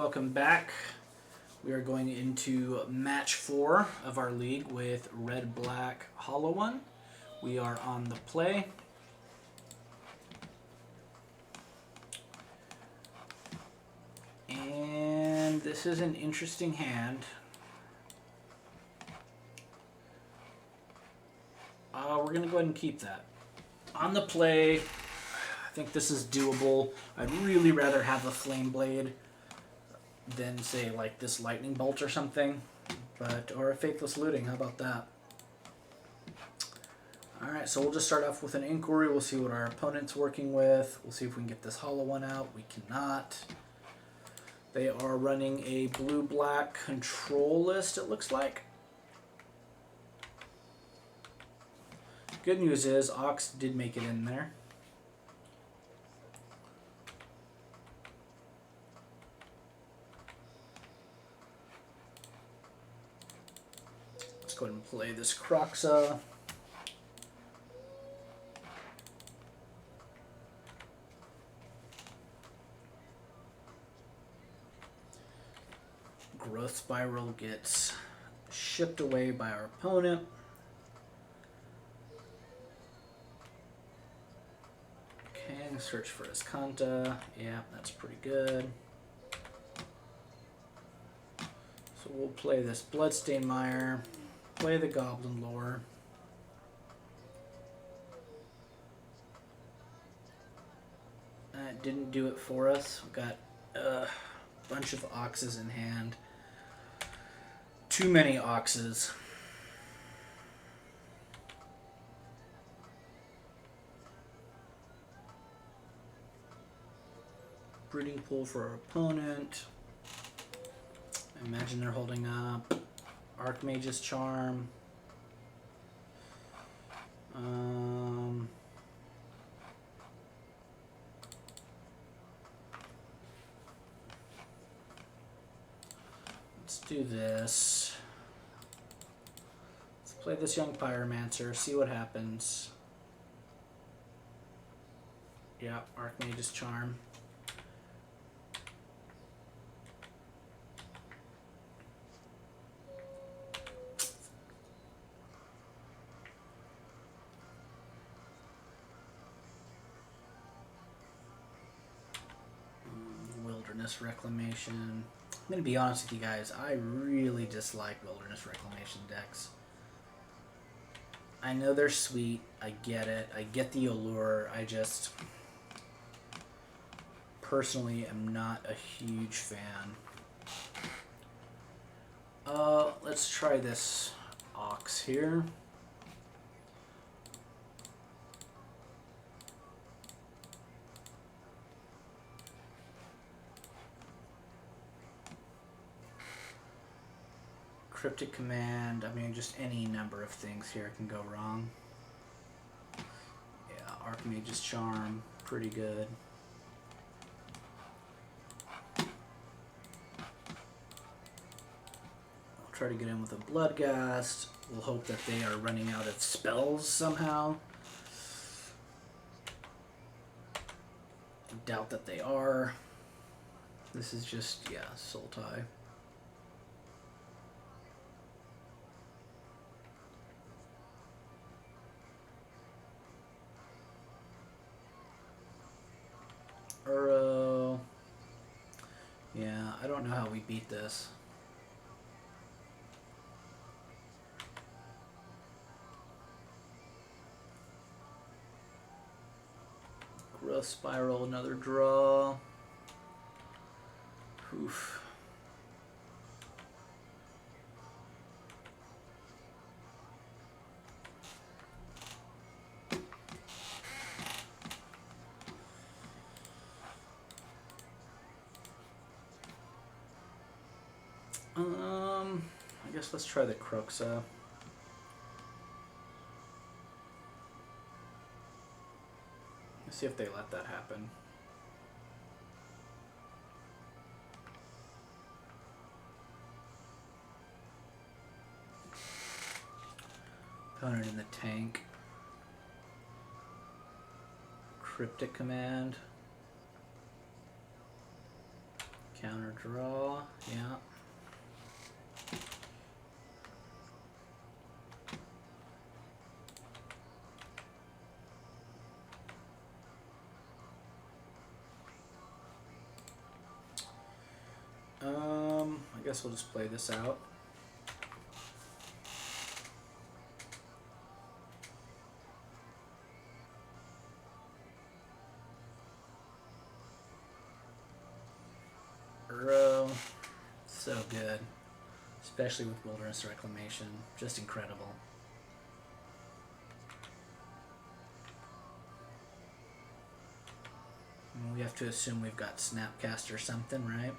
welcome back. We are going into match 4 of our league with Red Black Hollow One. We are on the play. And this is an interesting hand. We're going to go ahead and keep that. On the play, I think this is doable. I'd really rather have a Flame Blade than, say, like this Lightning Bolt or something. Or a Faithless Looting, how about that? Alright, so we'll just start off with an Inquiry. We'll see what our opponent's working with. We'll see if we can get this Hollow One out. We cannot. They are running a blue-black control list, it looks like. Good news is, Ox did make it in there. Let's go ahead and play this Croxa. Growth Spiral gets shipped away by our opponent. Okay, search for Escanta. Yeah, that's pretty good. So we'll play this Bloodstained Mire, play the Goblin Lore. That didn't do it for us. We've got a bunch of Oxes in hand. Too many Oxes. Breeding Pool for our opponent. I imagine they're holding up Archmage's Charm. Let's do this. Let's play this Young Pyromancer, see what happens. Yeah, Archmage's Charm. Wilderness Reclamation. I'm going to be honest with you guys, I really dislike Wilderness Reclamation decks. I know they're sweet, I get it, I get the allure, I just personally am not a huge fan. Let's try this Ox here. Cryptic Command, I mean, just any number of things here can go wrong. Yeah, Archmage's Charm, pretty good. I'll try to get in with a Bloodghast. We'll hope that they are running out of spells somehow. I doubt that they are. This is just, yeah, Soul Tie. Uro. Yeah, I don't know how we beat this. Growth Spiral, another draw. Oof. I guess let's try the Croxa. Let's see if they let that happen. Opponent in the tank. Cryptic Command. Counter draw, yeah. I guess we'll just play this out. So good. Especially with Wilderness Reclamation. Just incredible. And we have to assume we've got Snapcast or something, right?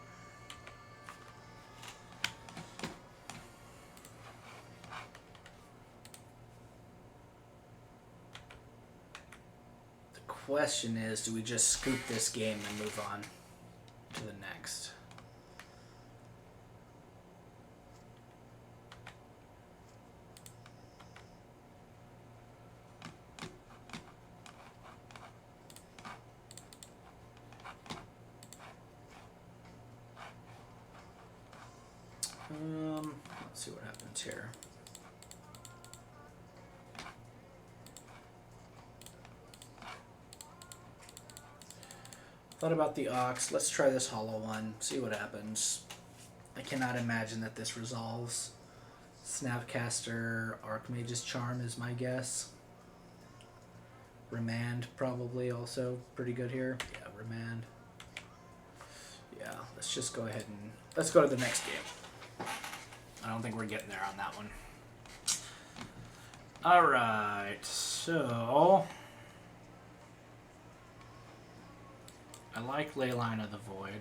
The question is, do we just scoop this game and move on to the next? Let's see what happens here. Thought about the Ox. Let's try this hollow one. See what happens. I cannot imagine that this resolves. Snapcaster, Archmage's Charm is my guess. Remand probably also pretty good here. Yeah, Remand. Yeah, let's just go ahead and let's go to the next game. I don't think we're getting there on that one. Alright, so I like Leyline of the Void.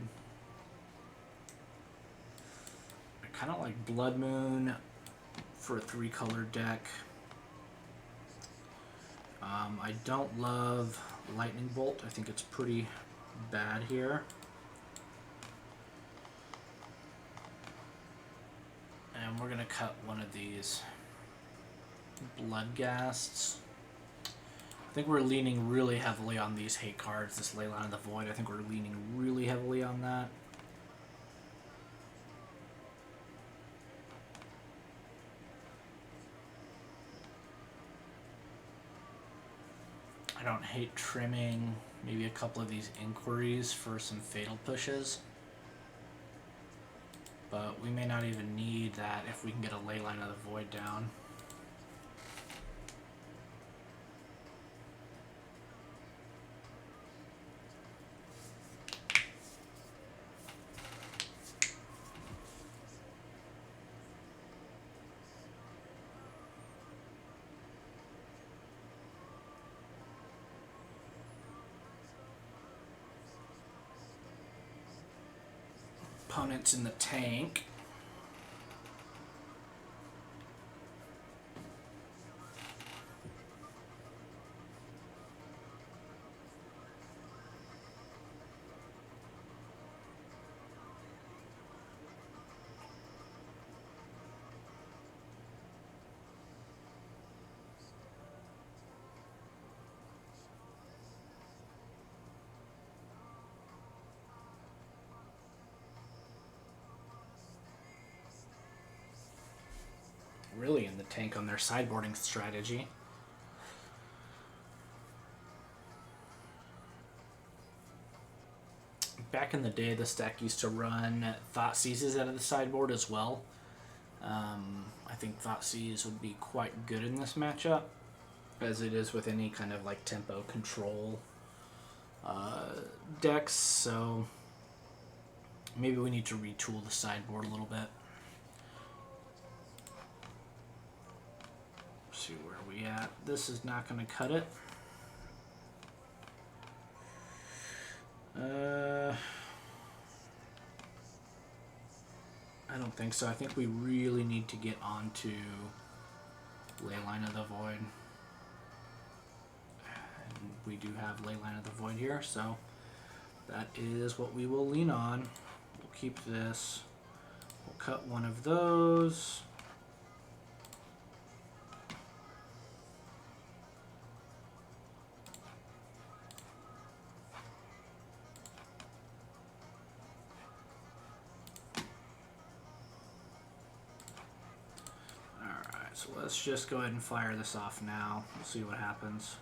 I kind of like Blood Moon for a 3-color deck. I don't love Lightning Bolt. I think it's pretty bad here. And we're going to cut one of these Bloodghasts. I think we're leaning really heavily on these hate cards, this Leyline of the Void. I think we're leaning really heavily on that. I don't hate trimming maybe a couple of these Inquiries for some fatal pushes. But we may not even need that if we can get a Leyline of the Void down. Opponents in the tank. Really in the tank on their sideboarding strategy. Back in the day, this deck used to run Thoughtseizes out of the sideboard as well. I think Thoughtseize would be quite good in this matchup, as it is with any kind of like tempo control decks. So maybe we need to retool the sideboard a little bit. See where we at. This is not going to cut it. I don't think so. I think we really need to get onto Leyline of the Void. And we do have Leyline of the Void here, so that is what we will lean on. We'll keep this. We'll cut one of those. So let's just go ahead and fire this off now. We'll see what happens.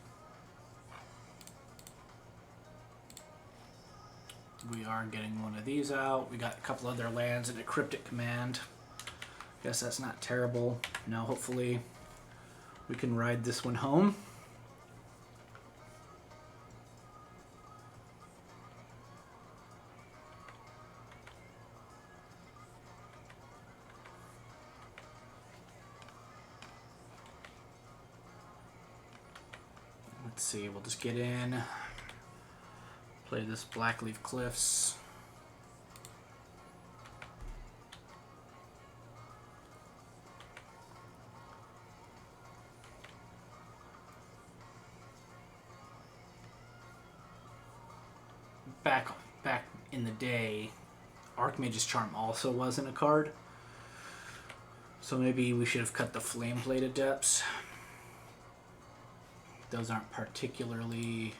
We are getting one of these out. We got a couple other lands and a cryptic command. Guess that's not terrible. Now hopefully we can ride this one home. Let's see, we'll just get in, play this Blackleaf Cliffs. Back in the day, Archmage's Charm also wasn't a card. So maybe we should have cut the Flameblade Adepts. Those aren't particularly,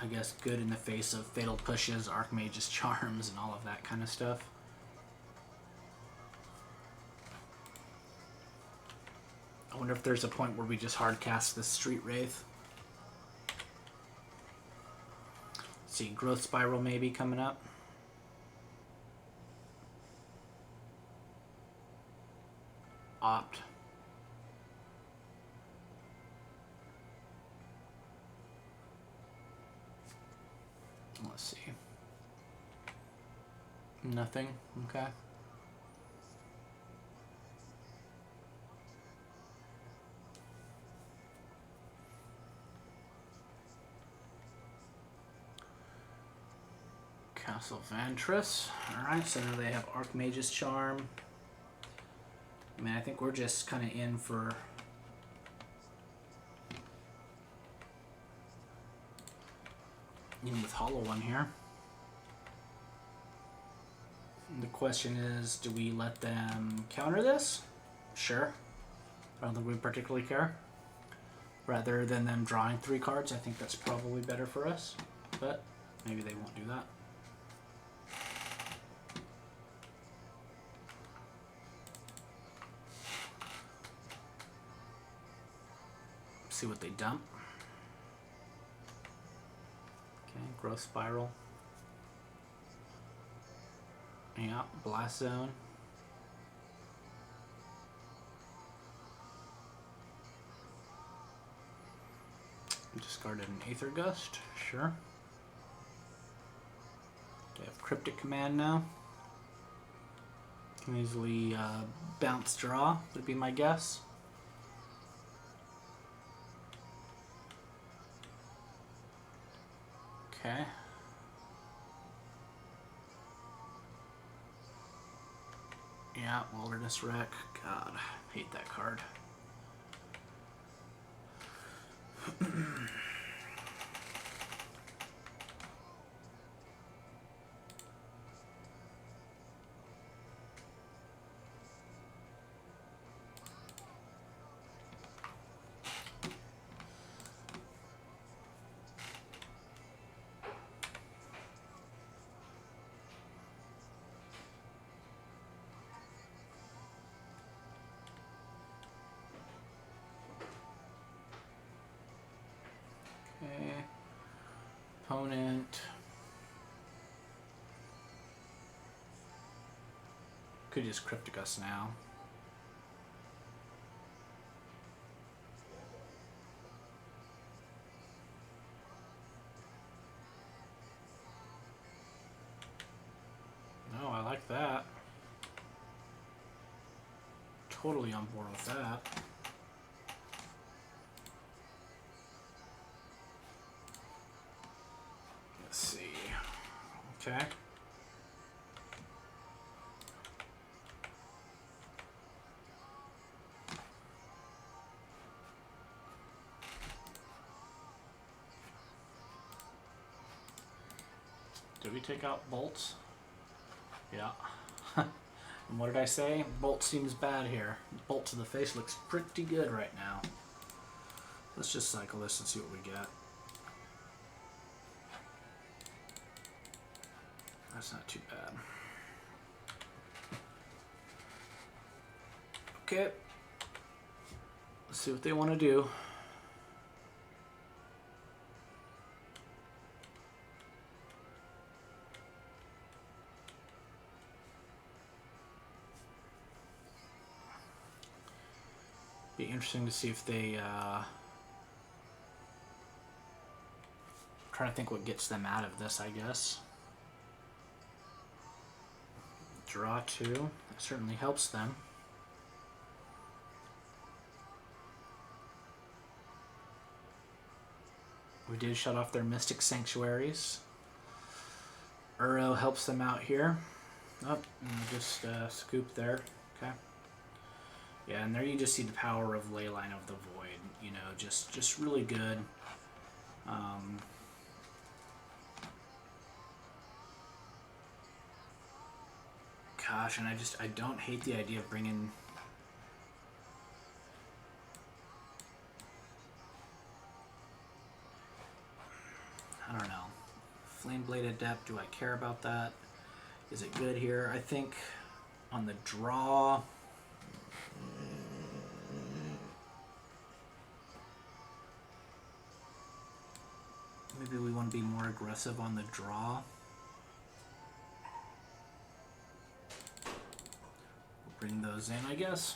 I guess, good in the face of Fatal Pushes, Archmage's Charms, and all of that kind of stuff. I wonder if there's a point where we just hardcast this Street Wraith. Let's see, Growth Spiral maybe coming up. Opt. Let's see. Nothing. Okay. Castle Vantress. Alright, so now they have Archmage's Charm. I mean, I think we're just kind of in for with Hollow One here. The question is, do we let them counter this? Sure. I don't think we particularly care. Rather than them drawing 3 cards, I think that's probably better for us. But maybe they won't do that. See what they dump. Okay, Growth Spiral. Yeah, Blast Zone. Discarded an Aether Gust, sure. They have Cryptic Command now. Can easily bounce draw, would be my guess. Okay. Yeah, Wilderness Wreck. God, I hate that card. Okay. Opponent. Could just Cryptic us now. No, I like that. Totally on board with that. Let's see. Okay. Did we take out bolts? Yeah. And what did I say? Bolt seems bad here. Bolt to the face looks pretty good right now. Let's just cycle this and see what we get. That's not too bad. Okay. Let's see what they want to do. Be interesting to see if they trying to think what gets them out of this, I guess. Draw 2. That certainly helps them. We did shut off their Mystic Sanctuaries. Uro helps them out here. Oh, and just scoop there. Okay. Yeah, and there you just see the power of Leyline of the Void. You know, just really good. Gosh, and I don't hate the idea of bringing. I don't know. Flameblade Adept, do I care about that? Is it good here? I think on the draw... Maybe we want to be more aggressive on the draw. We'll bring those in, I guess.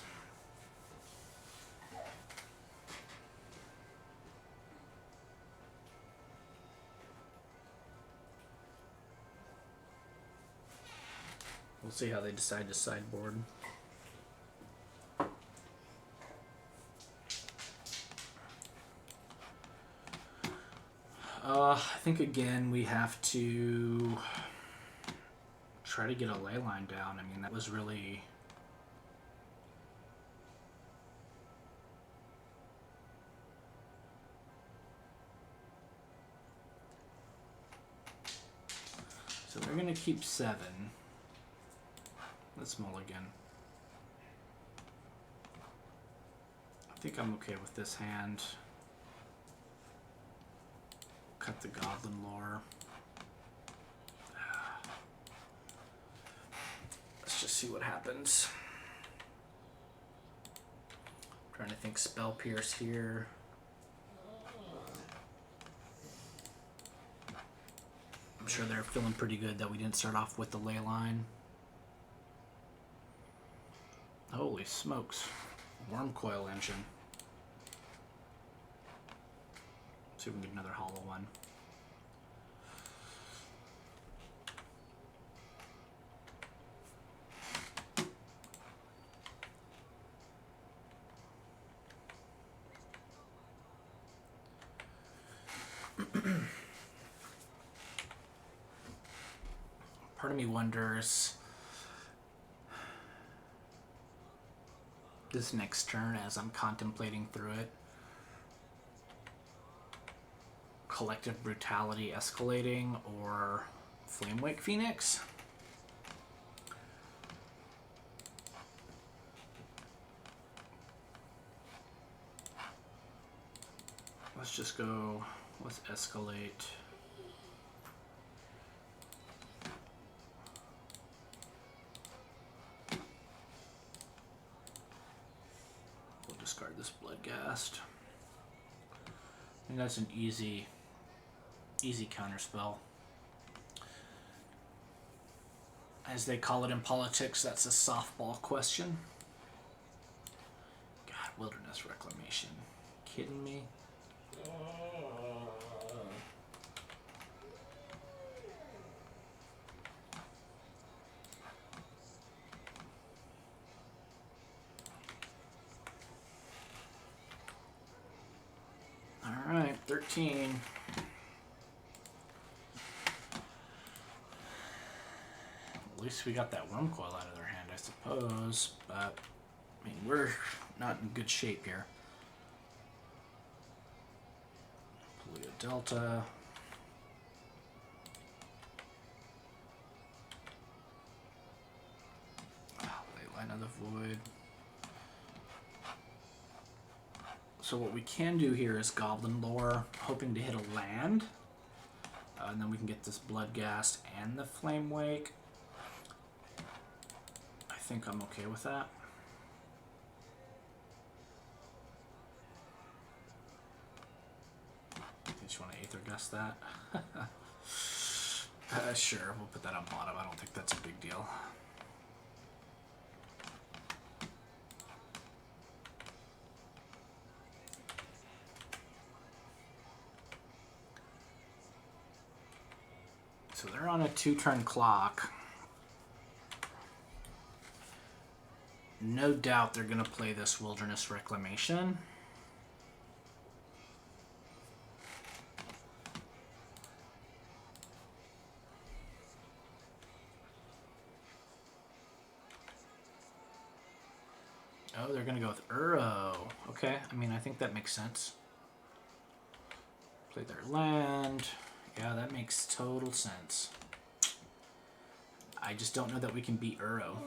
We'll see how they decide to sideboard. I think again we have to try to get a ley line down. I mean, that was really... So they're going to keep 7. Let's mulligan. I think I'm okay with this hand. Cut the Goblin Lore. Let's just see what happens. Trying to think Spell Pierce here. I'm sure they're feeling pretty good that we didn't start off with the ley line. Holy smokes. Worm Coil Engine. See if we can get another hollow one. Part of me wonders this next turn as I'm contemplating through it. Collective Brutality escalating or Flamewake Phoenix. Let's just go, let's escalate. We'll discard this Bloodghast. I think that's an easy counterspell. As they call it in politics, that's a softball question. God, Wilderness Reclamation. Kidding me? All right, 13. At least we got that Worm Coil out of their hand, I suppose. But, I mean, we're not in good shape here. Polluted Delta. Leyline of the Void. So what we can do here is Goblin Lore, hoping to hit a land. And then we can get this Bloodghast and the Flamewake. I think I'm okay with that. guessed that. Sure, we'll put that on bottom. I don't think that's a big deal. So they're on a 2-turn clock. No doubt they're going to play this Wilderness Reclamation. Oh, they're going to go with Uro. Okay, I mean, I think that makes sense. Play their land. Yeah, that makes total sense. I just don't know that we can beat Uro.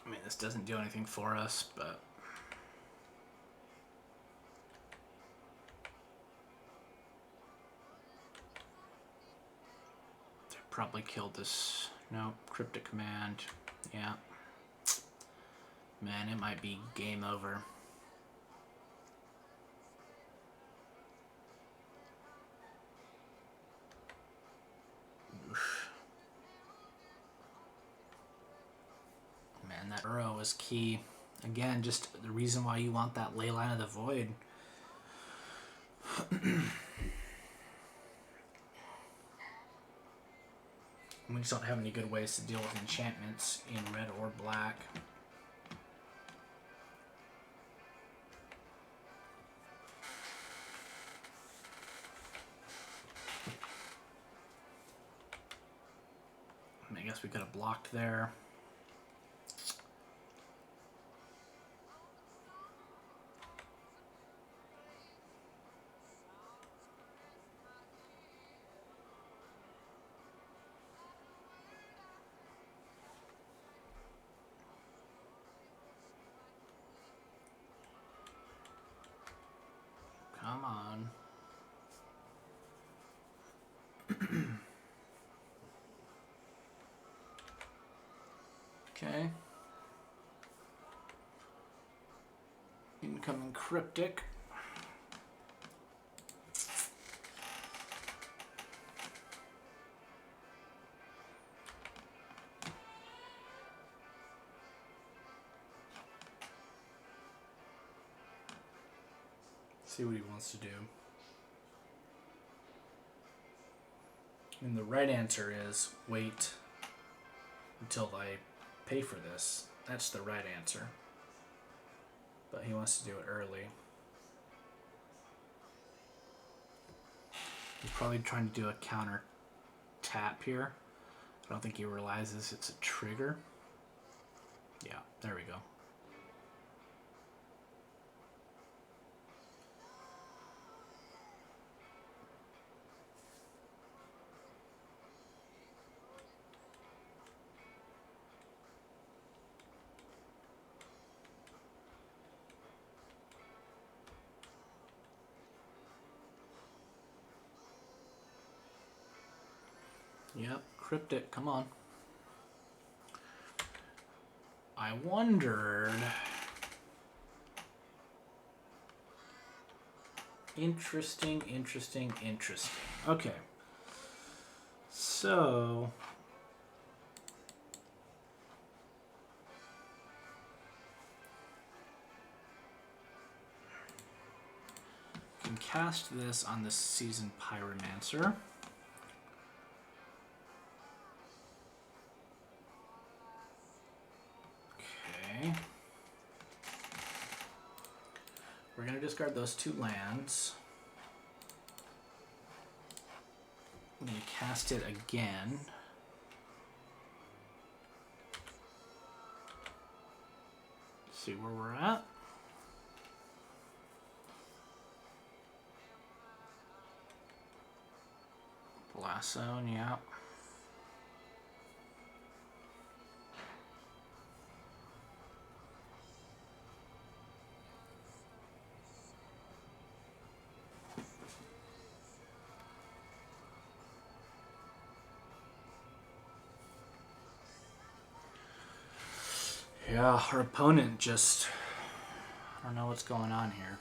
I mean, this doesn't do anything for us, but... they probably killed this. No, Cryptic Command. Yeah. Man, it might be game over. Oof. Man, that Uro is key. Again, just the reason why you want that Leyline of the Void. We just don't have any good ways to deal with enchantments in red or black. I guess we could have blocked there. Come on. Okay. Incoming Cryptic. See what he wants to do. And the right answer is wait until I pay for this. That's the right answer. But he wants to do it early. He's probably trying to do a counter tap here. I don't think he realizes it's a trigger. Yeah, there we go. Yep, Cryptic, come on. I wondered... Interesting. Okay. So... can cast this on the Seasoned Pyromancer. Okay. We're going to discard those 2 lands. I'm going to cast it again. See where we're at. Blast zone, yeah. Yeah, our opponent just, I don't know what's going on here.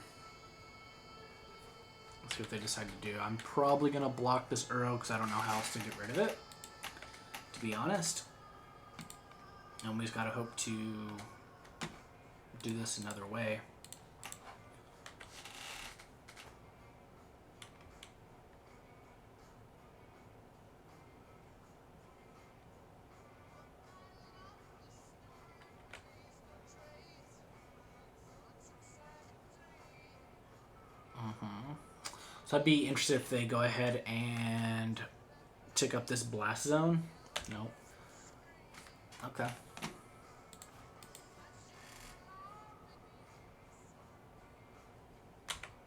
Let's see what they decide to do. I'm probably going to block this Uro because I don't know how else to get rid of it, to be honest. And we just got to hope to do this another way. So I'd be interested if they go ahead and tick up this blast zone. Nope. Okay.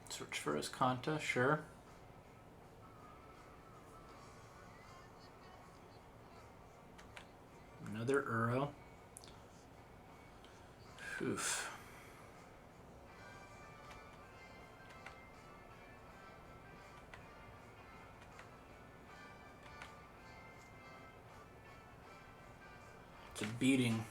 Search for his Kanta, sure. Another Uro. Oof. It's a beating.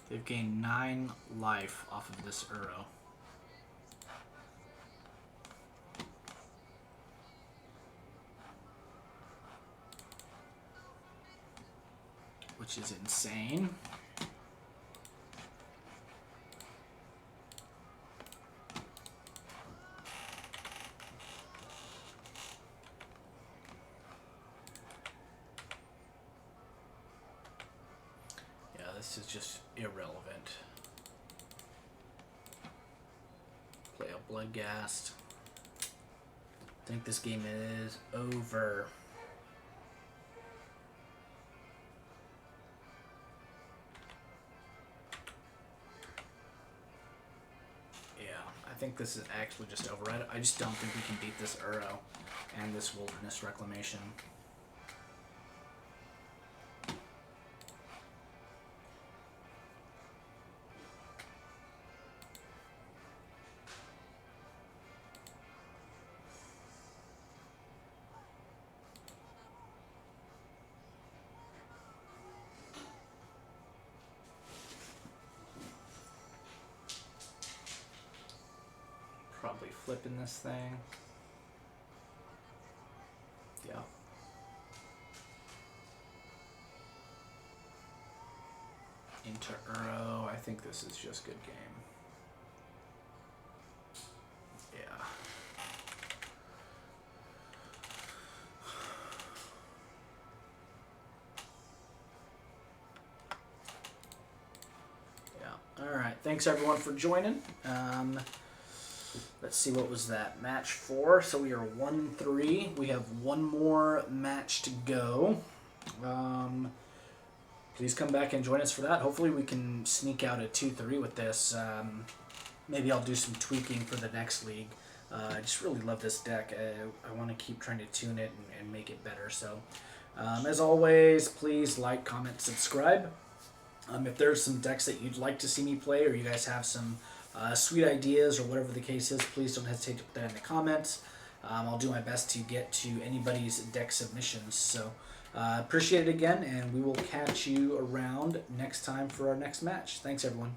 They've gained 9 life off of this Uro. Which is insane. This is just irrelevant. Play a Bloodghast. I think this game is over. Yeah, I think this is actually just over. I just don't think we can beat this Uro and this Wilderness Reclamation. Probably flipping this thing. Yeah. Into Uro. I think this is just good game. Yeah. Yeah. All right. Thanks everyone for joining. Let's see, what was that? Match 4. So we are 1-3. We have one more match to go. Please come back and join us for that. Hopefully we can sneak out a 2-3 with this. Maybe I'll do some tweaking for the next league. I just really love this deck. I want to keep trying to tune it and make it better. So as always, please like, comment, subscribe. If there's some decks that you'd like to see me play, or you guys have some sweet ideas or whatever the case is, please don't hesitate to put that in the comments. I'll do my best to get to anybody's deck submissions. So appreciate it again, and we will catch you around next time for our next match. Thanks, everyone.